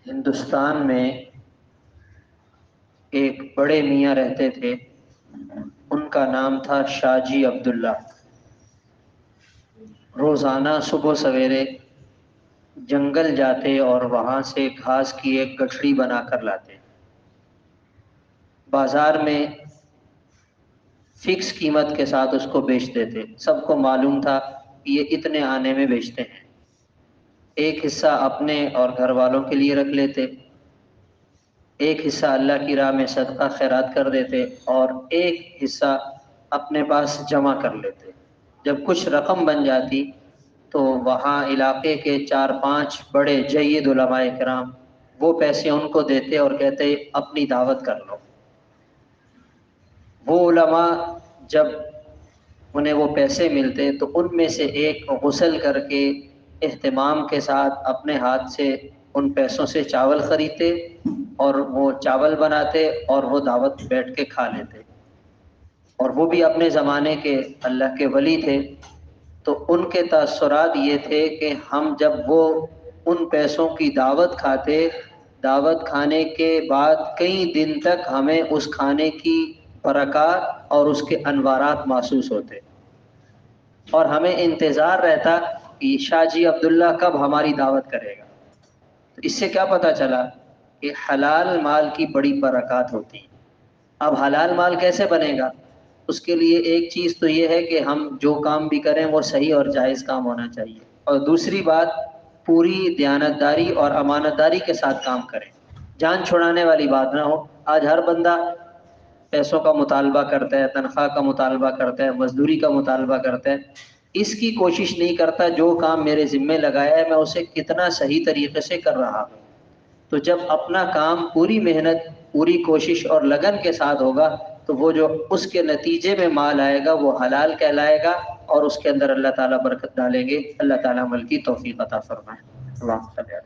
ہندوستان میں ایک بڑے میاں رہتے تھے، ان کا نام تھا شاہ جی عبداللہ۔ روزانہ صبح سویرے جنگل جاتے اور وہاں سے گھاس کی ایک گٹھڑی بنا کر لاتے، بازار میں فکس قیمت کے ساتھ اس کو بیچ دیتے۔ سب کو معلوم تھا کہ یہ اتنے آنے میں بیچتے ہیں۔ ایک حصہ اپنے اور گھر والوں کے لیے رکھ لیتے، ایک حصہ اللہ کی راہ میں صدقہ خیرات کر دیتے، اور ایک حصہ اپنے پاس جمع کر لیتے۔ جب کچھ رقم بن جاتی تو وہاں علاقے کے 4-5 بڑے جید علماء کرام وہ پیسے ان کو دیتے اور کہتے اپنی دعوت کر لو۔ وہ علماء جب انہیں وہ پیسے ملتے تو ان میں سے ایک غسل کر کے اہتمام کے ساتھ اپنے ہاتھ سے ان پیسوں سے چاول خریدتے اور وہ چاول بناتے اور وہ دعوت بیٹھ کے کھا لیتے۔ اور وہ بھی اپنے زمانے کے اللہ کے ولی تھے، تو ان کے تاثرات یہ تھے کہ ہم جب وہ ان پیسوں کی دعوت کھاتے، دعوت کھانے کے بعد کئی دن تک ہمیں اس کھانے کی برکات اور اس کے انوارات محسوس ہوتے، اور ہمیں انتظار رہتا کہ شاہ جی عبداللہ کب ہماری دعوت کرے گا۔ تو اس سے کیا پتہ چلا کہ حلال مال کی بڑی برکات ہوتی ہیں۔ اب حلال مال کیسے بنے گا؟ اس کے لیے ایک چیز تو یہ ہے کہ ہم جو کام بھی کریں وہ صحیح اور جائز کام ہونا چاہیے، اور دوسری بات پوری دیانتداری اور امانت داری کے ساتھ کام کریں، جان چھڑانے والی بات نہ ہو۔ آج ہر بندہ پیسوں کا مطالبہ کرتا ہے، تنخواہ کا مطالبہ کرتا ہے، مزدوری کا مطالبہ کرتا ہے، اس کی کوشش نہیں کرتا جو کام میرے ذمے لگایا ہے میں اسے کتنا صحیح طریقے سے کر رہا ہوں۔ تو جب اپنا کام پوری محنت، پوری کوشش اور لگن کے ساتھ ہوگا تو وہ جو اس کے نتیجے میں مال آئے گا وہ حلال کہلائے گا، اور اس کے اندر اللہ تعالیٰ برکت ڈالیں گے۔ اللہ تعالیٰ عمل کی توفیق عطا فرمائے۔ اللہ تعالیٰ